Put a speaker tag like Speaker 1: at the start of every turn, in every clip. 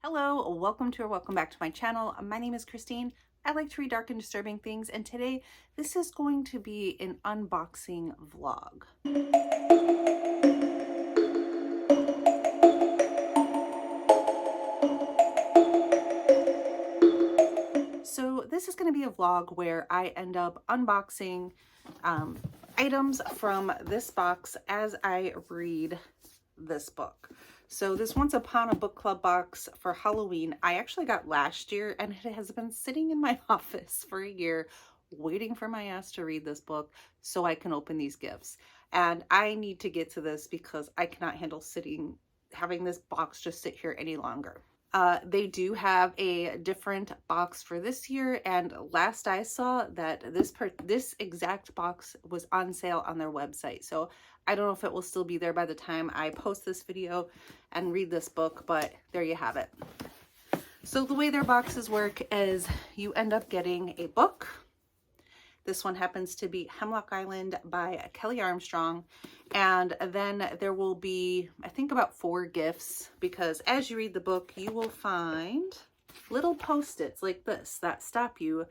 Speaker 1: Hello, welcome to or welcome back to my channel. My name is Christine. I like to read dark and disturbing things, and today this is going to be an unboxing vlog. So this is going to be a vlog where I end up unboxing items from this box as I read this book. So this Once Upon a Book Club box for Halloween, I actually got last year, and it has been sitting in my office for a year waiting for my ass to read this book so I can open these gifts. And I need to get to this because I cannot handle having this box just sit here any longer. They do have a different box for this year, and last I saw that this exact box was on sale on their website. So I don't know if it will still be there by the time I post this video and read this book, but there you have it. So the way their boxes work is you end up getting a book. This one happens to be Hemlock Island by Kelly Armstrong. And then there will be, I think, about 4 gifts, because as you read the book, you will find little post-its like this that stop you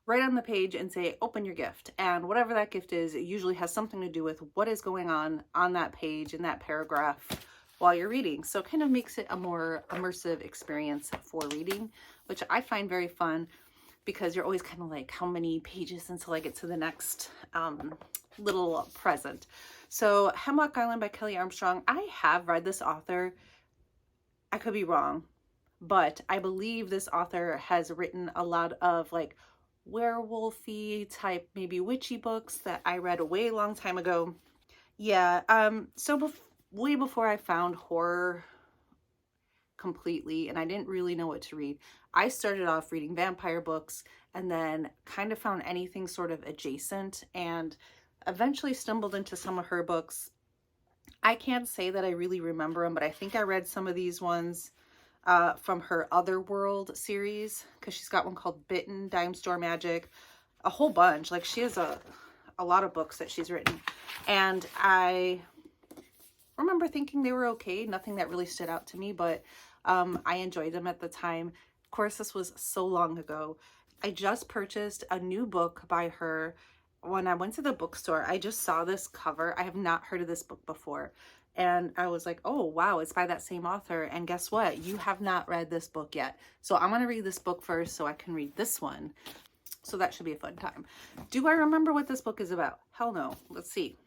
Speaker 1: right on the page and say, open your gift. And whatever that gift is, it usually has something to do with what is going on that page, in that paragraph, while you're reading. So it kind of makes it a more immersive experience for reading, which I find very fun, because you're always kind of like, how many pages until I get to the next little present. So Hemlock Island by Kelly Armstrong, I have read this author. I could be wrong, but I believe this author has written a lot of like werewolfy type, maybe witchy books that I read a way long time ago. Yeah, way before I found horror completely and I didn't really know what to read, I started off reading vampire books and then kind of found anything sort of adjacent and eventually stumbled into some of her books. I can't say that I really remember them, but I think I read some of these ones from her Otherworld series, because she's got one called Bitten, Dime Store Magic, a whole bunch. Like, she has a lot of books that she's written, and I remember thinking they were okay, nothing that really stood out to me, but I enjoyed them at the time. Of course, this was so long ago. I just purchased a new book by her. When I went to the bookstore, I just saw this cover. I have not heard of this book before. And I was like, oh, wow, it's by that same author. And guess what? You have not read this book yet. So I'm going to read this book first so I can read this one. So that should be a fun time. Do I remember what this book is about? Hell no. Let's see.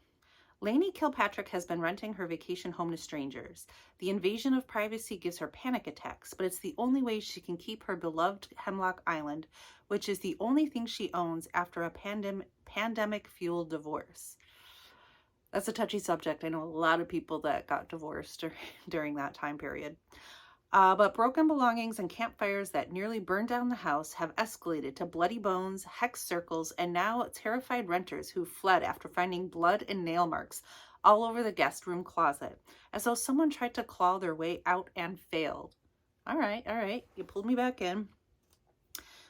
Speaker 1: Lainey Kilpatrick has been renting her vacation home to strangers. The invasion of privacy gives her panic attacks, but it's the only way she can keep her beloved Hemlock Island, which is the only thing she owns after a pandemic-fueled divorce. That's a touchy subject. I know a lot of people that got divorced during that time period. But broken belongings and campfires that nearly burned down the house have escalated to bloody bones, hex circles, and now terrified renters who fled after finding blood and nail marks all over the guest room closet, as though someone tried to claw their way out and failed. All right, you pulled me back in.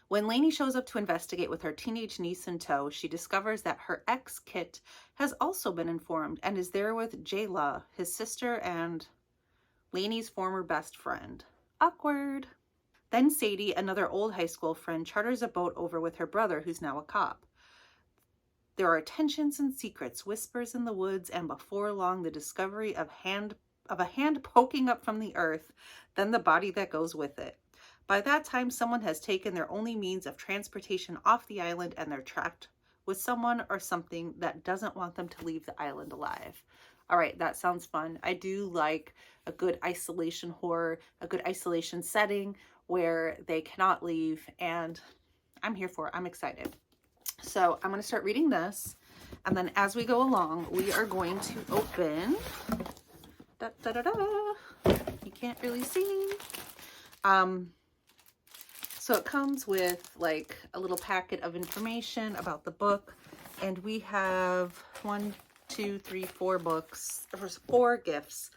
Speaker 1: When Lainey shows up to investigate with her teenage niece in tow, she discovers that her ex, Kit, has also been informed and is there with Jayla, his sister, and Lainey's former best friend. Awkward. Then Sadie, another old high school friend, charters a boat over with her brother, who's now a cop. There are tensions and secrets, whispers in the woods, and before long the discovery of a hand poking up from the earth, then the body that goes with it. By that time, someone has taken their only means of transportation off the island, and they're trapped with someone or something that doesn't want them to leave the island alive. All right, that sounds fun. I do like a good isolation horror, a good isolation setting where they cannot leave, and I'm here for it. I'm excited. So I'm going to start reading this, and then as we go along, we are going to open, you can't really see. So it comes with like a little packet of information about the book, and we have 4 books. There's 4 gifts.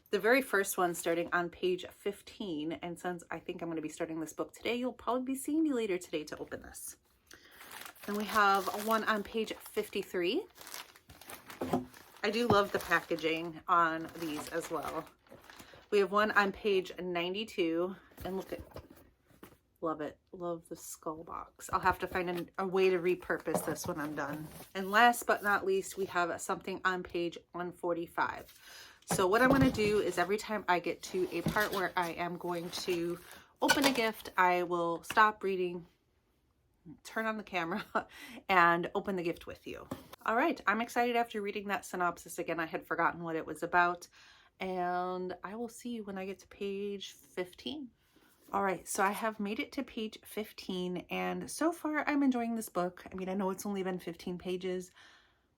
Speaker 1: The very first one starting on page 15, and since I think I'm going to be starting this book today, you'll probably be seeing me later today to open this. Then we have one on page 53. I do love the packaging on these as well. We have one on page 92, and look at, love it. Love the skull box. I'll have to find a way to repurpose this when I'm done. And last but not least, we have something on page 145. So what I'm going to do is every time I get to a part where I am going to open a gift, I will stop reading, turn on the camera, and open the gift with you. All right, I'm excited after reading that synopsis again. I had forgotten what it was about, and I will see you when I get to page 15. All right, so I have made it to page 15, and so far I'm enjoying this book. I mean, I know it's only been 15 pages,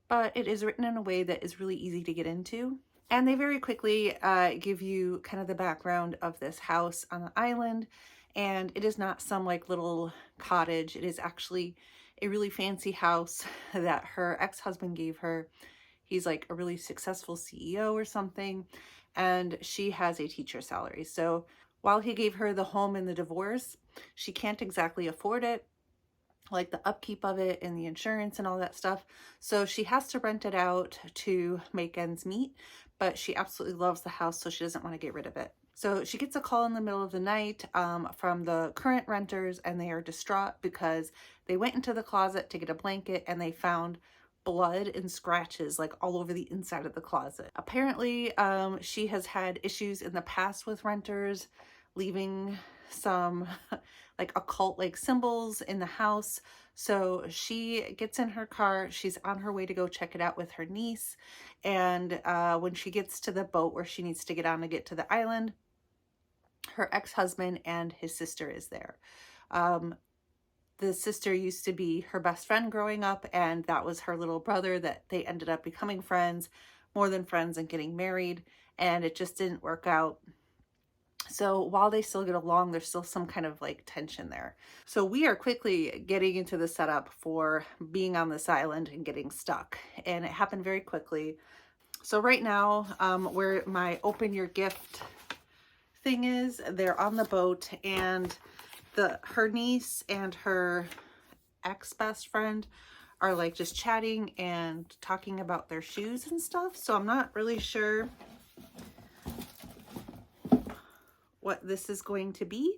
Speaker 1: but it is written in a way that is really easy to get into. And they very quickly give you kind of the background of this house on the island, and it is not some like little cottage. It is actually a really fancy house that her ex-husband gave her. He's like a really successful CEO or something, and she has a teacher salary. So while he gave her the home in the divorce, she can't exactly afford it, like the upkeep of it and the insurance and all that stuff. So she has to rent it out to make ends meet, but she absolutely loves the house, so she doesn't want to get rid of it. So she gets a call in the middle of the night from the current renters, and they are distraught because they went into the closet to get a blanket and they found blood and scratches like all over the inside of the closet. Apparently, she has had issues in the past with renters, leaving some like occult like symbols in the house. So she gets in her car, she's on her way to go check it out with her niece, and when she gets to the boat where she needs to get on to get to the island, her ex-husband and his sister is there. The sister used to be her best friend growing up, and that was her little brother that they ended up becoming friends, more than friends, and getting married, and it just didn't work out. So while they still get along, there's still some kind of like tension there. So we are quickly getting into the setup for being on this island and getting stuck, and it happened very quickly. So right now, where my open your gift thing is, they're on the boat, and her niece and her ex-best friend are like just chatting and talking about their shoes and stuff. So I'm not really sure what this is going to be,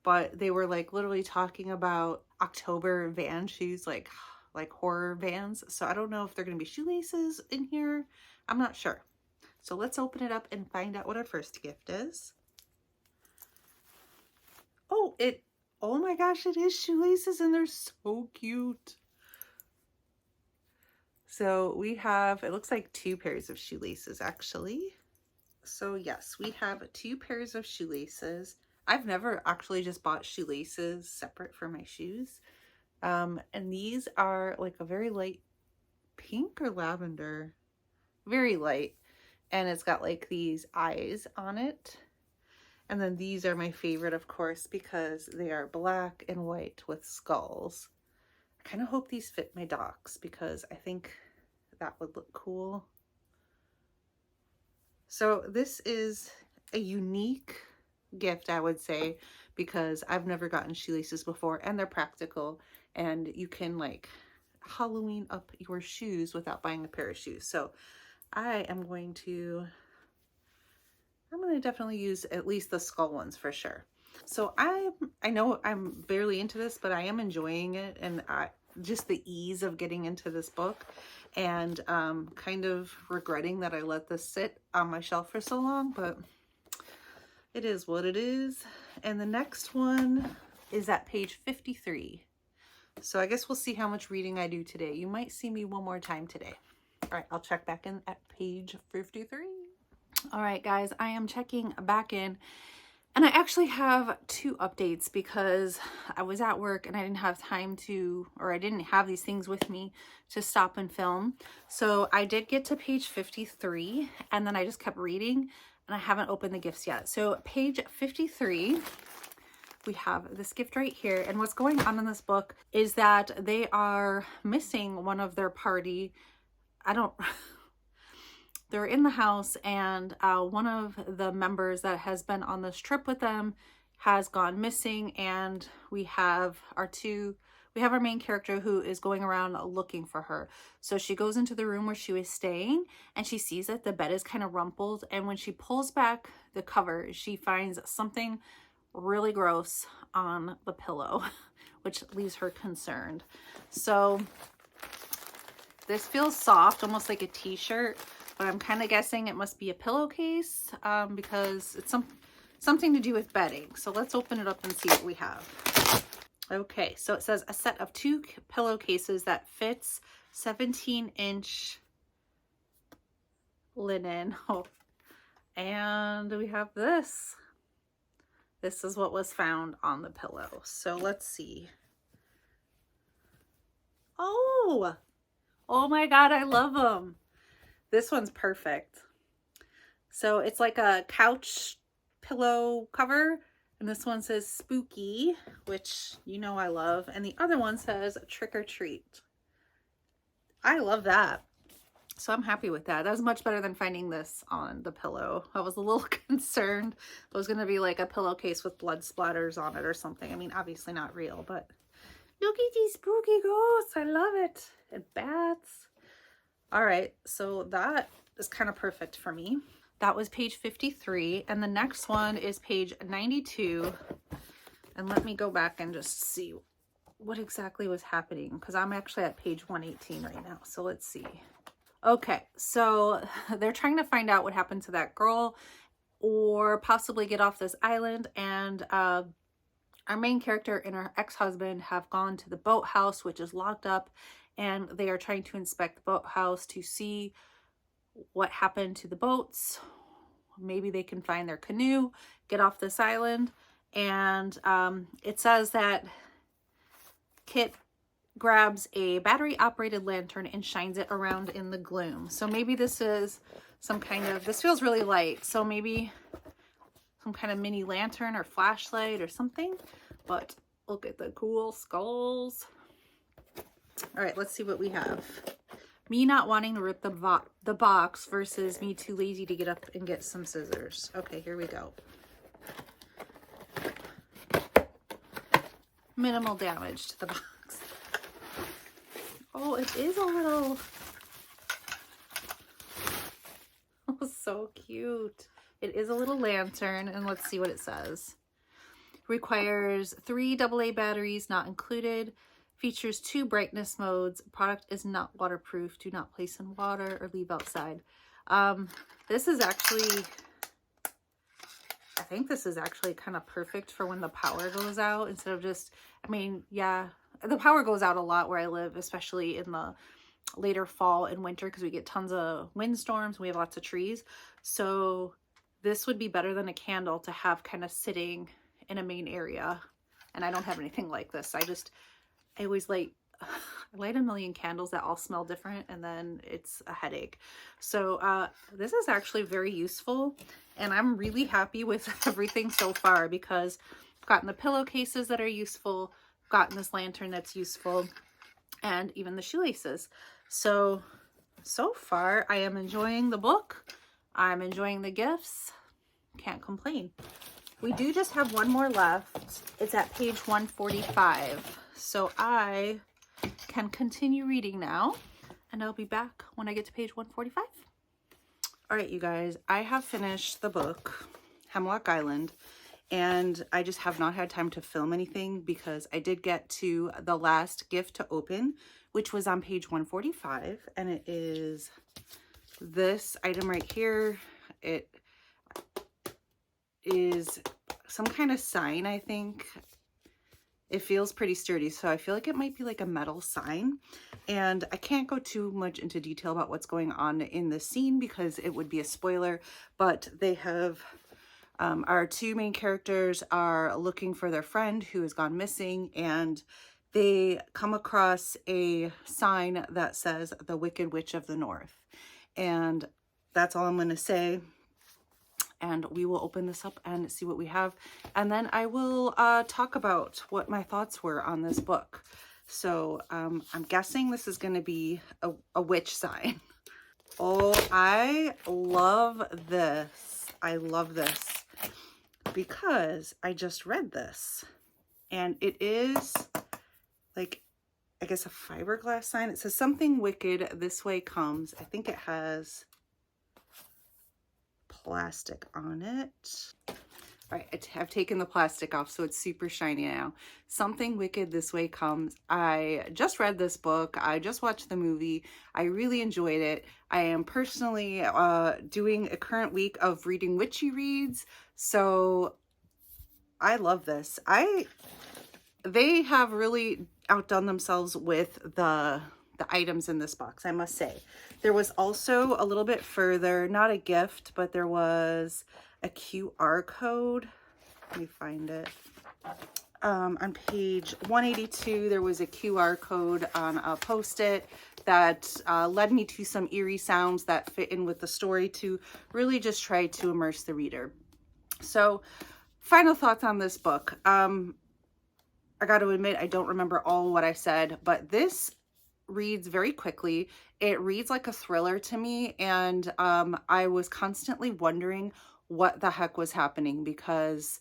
Speaker 1: but they were like literally talking about October van shoes, like horror vans. So I don't know if they're going to be shoelaces in here. I'm not sure. So let's open it up and find out what our first gift is. Oh my gosh, it is shoelaces, and they're so cute. So we have, it looks like 2 pairs of shoelaces actually. So yes, we have 2 pairs of shoelaces. I've never actually just bought shoelaces separate for my shoes. And these are like a very light pink or lavender, very light. And it's got like these eyes on it. And then these are my favorite, of course, because they are black and white with skulls. I kind of hope these fit my docs because I think that would look cool. So this is a unique gift, I would say, because I've never gotten shoelaces before, and they're practical, and you can like Halloween up your shoes without buying a pair of shoes. So I'm going to definitely use at least the skull ones for sure. So I know I'm barely into this, but I am enjoying it, and just the ease of getting into this book, and kind of regretting that I let this sit on my shelf for so long, but it is what it is. And the next one is at page 53. So I guess we'll see how much reading I do today. You might see me one more time today. All right, I'll check back in at page 53. All right, guys, I am checking back in, and I actually have 2 updates because I was at work and I didn't have time to, or I didn't have these things with me to stop and film. So I did get to page 53, and then I just kept reading, and I haven't opened the gifts yet. So page 53, we have this gift right here, and what's going on in this book is that they are missing one of their party. They're in the house, and one of the members that has been on this trip with them has gone missing, and we have we have our main character who is going around looking for her. So she goes into the room where she was staying and she sees that the bed is kind of rumpled. And when she pulls back the cover, she finds something really gross on the pillow, which leaves her concerned. So this feels soft, almost like a t-shirt, but I'm kind of guessing it must be a pillowcase because it's something to do with bedding. So let's open it up and see what we have. Okay, so it says a set of 2 pillowcases that fits 17-inch linen. Oh, and we have this. This is what was found on the pillow. So let's see. Oh my God, I love them. This one's perfect. So it's like a couch pillow cover, and this one says spooky, which you know I love, and the other one says trick or treat. I love that. So I'm happy with that. That was much better than finding this on the pillow. I was a little concerned it was going to be like a pillowcase with blood splatters on it or something. I mean, obviously not real, but look at these spooky ghosts. I love it. And bats. All right, so that is kind of perfect for me. That was page 53, and the next one is page 92. And let me go back and just see what exactly was happening, because I'm actually at page 118 right now. So let's see. Okay, so they're trying to find out what happened to that girl or possibly get off this island, and our main character and her ex-husband have gone to the boathouse, which is locked up, and they are trying to inspect the boathouse to see what happened to the boats. Maybe they can find their canoe, get off this island. And it says that Kit grabs a battery operated lantern and shines it around in the gloom. So maybe this is some kind of, this feels really light, so maybe some kind of mini lantern or flashlight or something. But look at the cool skulls. All right, let's see what we have. Me not wanting to rip the box versus me too lazy to get up and get some scissors. Okay, here we go. Minimal damage to the box. Oh, it is a little... Oh, so cute. It is a little lantern, and let's see what it says. Requires 3 AA batteries, not included. Features 2 brightness modes. Product is not waterproof. Do not place in water or leave outside. This is actually, I think this is actually kind of perfect for when the power goes out, instead of just, I mean, yeah, the power goes out a lot where I live, especially in the later fall and winter, because we get tons of windstorms. We have lots of trees. So this would be better than a candle to have kind of sitting in a main area. And I don't have anything like this. I always light a million candles that all smell different, and then it's a headache. So this is actually very useful, and I'm really happy with everything so far, because I've gotten the pillowcases that are useful, gotten this lantern that's useful, and even the shoelaces. So far I am enjoying the book. I'm enjoying the gifts. Can't complain. We do just have one more left. It's at page 145. So I can continue reading now, and I'll be back when I get to page 145. All right, you guys, I have finished the book, Hemlock Island, and I just have not had time to film anything because I did get to the last gift to open, which was on page 145, and it is this item right here. It is some kind of sign, I think. It feels pretty sturdy, so I feel like it might be like a metal sign. And I can't go too much into detail about what's going on in the scene because it would be a spoiler, but they have, our 2 main characters are looking for their friend who has gone missing, and they come across a sign that says the Wicked Witch of the North. And that's all I'm going to say. And we will open this up and see what we have. And then I will talk about what my thoughts were on this book. So I'm guessing this is going to be a witch sign. Oh, I love this. I love this because I just read this. And it is like I guess, a fiberglass sign. It says something wicked this way comes. I think it has plastic on it. All right, I've taken the plastic off, so it's super shiny now. Something wicked this way comes. I just read this book. I just watched the movie. I really enjoyed it. I am personally doing a current week of reading witchy reads, so I love this. They have really outdone themselves with the items in this box, I must say. There was also a little bit further, not a gift, but there was a QR code. Let me find it. On page 182, there was a QR code on a Post-it that led me to some eerie sounds that fit in with the story to really just try to immerse the reader. So, final thoughts on this book. I got to admit, I don't remember all what I said, but this reads very quickly. It reads like a thriller to me, and I was constantly wondering what the heck was happening, because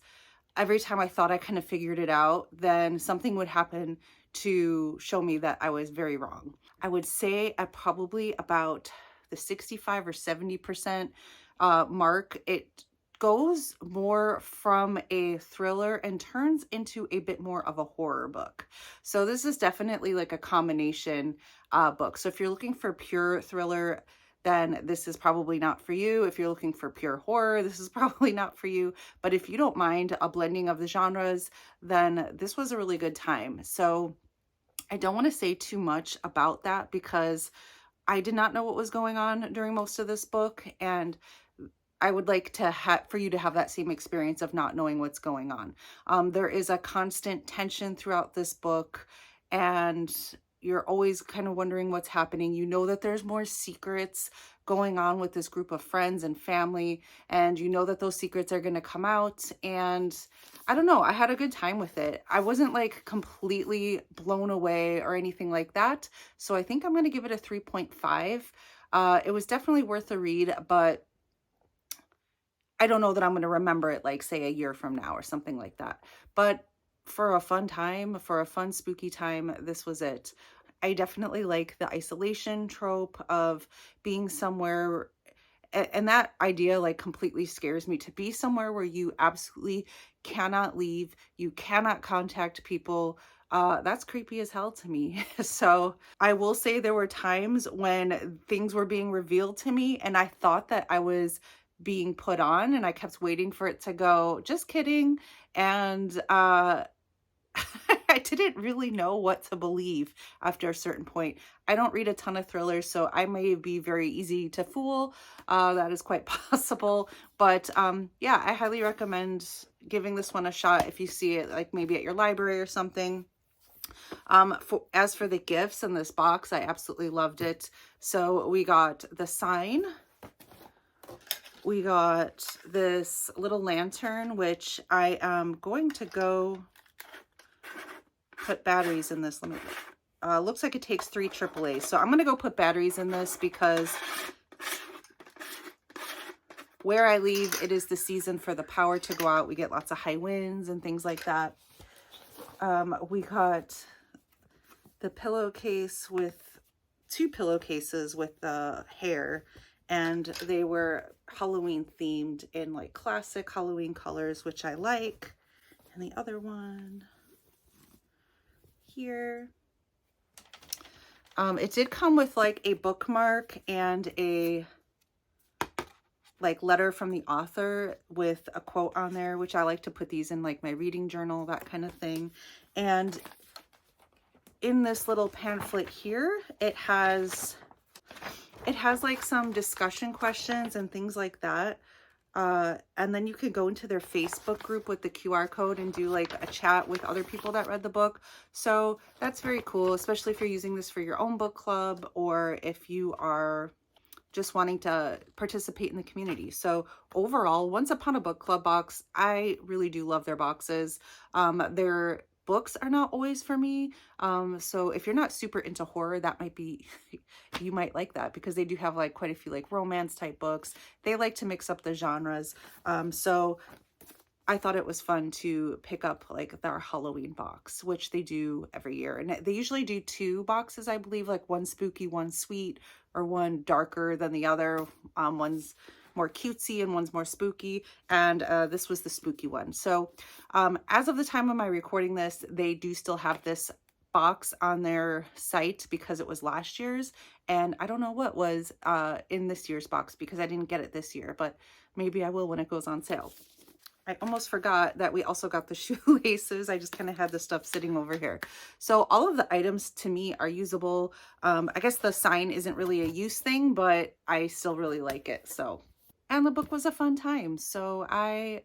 Speaker 1: every time I thought I kind of figured it out, then something would happen to show me that I was very wrong. I would say at probably about the 65 or 70% mark, it goes more from a thriller and turns into a bit more of a horror book. So this is definitely like a combination book. So if you're looking for pure thriller, then this is probably not for you. If you're looking for pure horror, this is probably not for you. But if you don't mind a blending of the genres, then this was a really good time. So I don't want to say too much about that, because I did not know what was going on during most of this book, and I would like to for you to have that same experience of not knowing what's going on. There is a constant tension throughout this book, and you're always kind of wondering what's happening. You know that there's more secrets going on with this group of friends and family, and you know that those secrets are going to come out. And I don't know, I had a good time with it. I wasn't like completely blown away or anything like that. So I think I'm going to give it a 3.5. It was definitely worth a read, but I don't know that I'm going to remember it like, say, a year from now or something like that. But for a fun time, for a fun spooky time, this was it. I definitely like the isolation trope of being somewhere, and that idea like completely scares me, to be somewhere where you absolutely cannot leave, you cannot contact people. That's creepy as hell to me. So I will say there were times when things were being revealed to me and I thought that I was being put on, and I kept waiting for it to go, just kidding. And I didn't really know what to believe after a certain point. I don't read a ton of thrillers, so I may be very easy to fool. That is quite possible. But yeah, I highly recommend giving this one a shot if you see it like maybe at your library or something. As for the gifts in this box, I absolutely loved it. So we got the sign. We got this little lantern, which I am going to go put batteries in this. Let me looks like it takes 3 AAA. So I'm going to go put batteries in this, because where I live, it is the season for the power to go out. We get lots of high winds and things like that. We got the pillowcase with 2 pillowcases with the hair, and they were Halloween themed in like classic Halloween colors, which I like. And the other one here, it did come with like a bookmark and a like letter from the author with a quote on there, which I like to put these in like my reading journal, that kind of thing. And in this little pamphlet here, it has like some discussion questions and things like that. And then you can go into their Facebook group with the QR code and do like a chat with other people that read the book. So that's very cool, especially if you're using this for your own book club, or if you are just wanting to participate in the community. So overall, Once Upon a Book Club box, I really do love their boxes. Their books are not always for me. So if you're not super into horror, that might be, you might like that, because they do have like quite a few like romance type books. They like to mix up the genres. So I thought it was fun to pick up like their Halloween box, which they do every year. And they usually do 2 boxes, I believe, like one spooky, one sweet, or one darker than the other. One's more cutesy and one's more spooky. And this was the spooky one. So as of the time of my recording this, they do still have this box on their site because it was last year's. And I don't know what was in this year's box because I didn't get it this year, but maybe I will when it goes on sale. I almost forgot that we also got the shoelaces. I just kind of had the stuff sitting over here. So all of the items to me are usable. I guess the sign isn't really a use thing, but I still really like it. So, and the book was a fun time. So I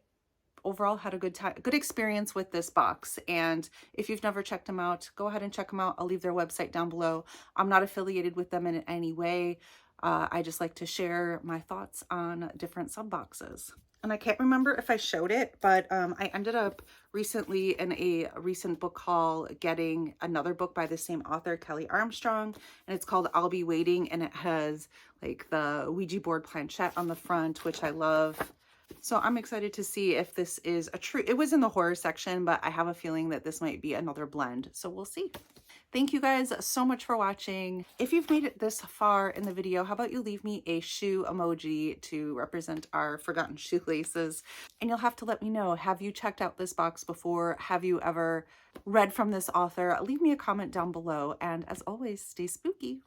Speaker 1: overall had a good experience with this box. And if you've never checked them out, go ahead and check them out. I'll leave their website down below. I'm not affiliated with them in any way. I just like to share my thoughts on different sub boxes. And I can't remember if I showed it, but I ended up recently in a recent book haul getting another book by the same author, Kelly Armstrong, and it's called I'll Be Waiting, and it has like the Ouija board planchette on the front, which I love. So I'm excited to see if this is a true, it was in the horror section, but I have a feeling that this might be another blend. So we'll see. Thank you guys so much for watching. If you've made it this far in the video, how about you leave me a shoe emoji to represent our forgotten shoelaces? And you'll have to let me know, have you checked out this box before? Have you ever read from this author? Leave me a comment down below. And as always, stay spooky.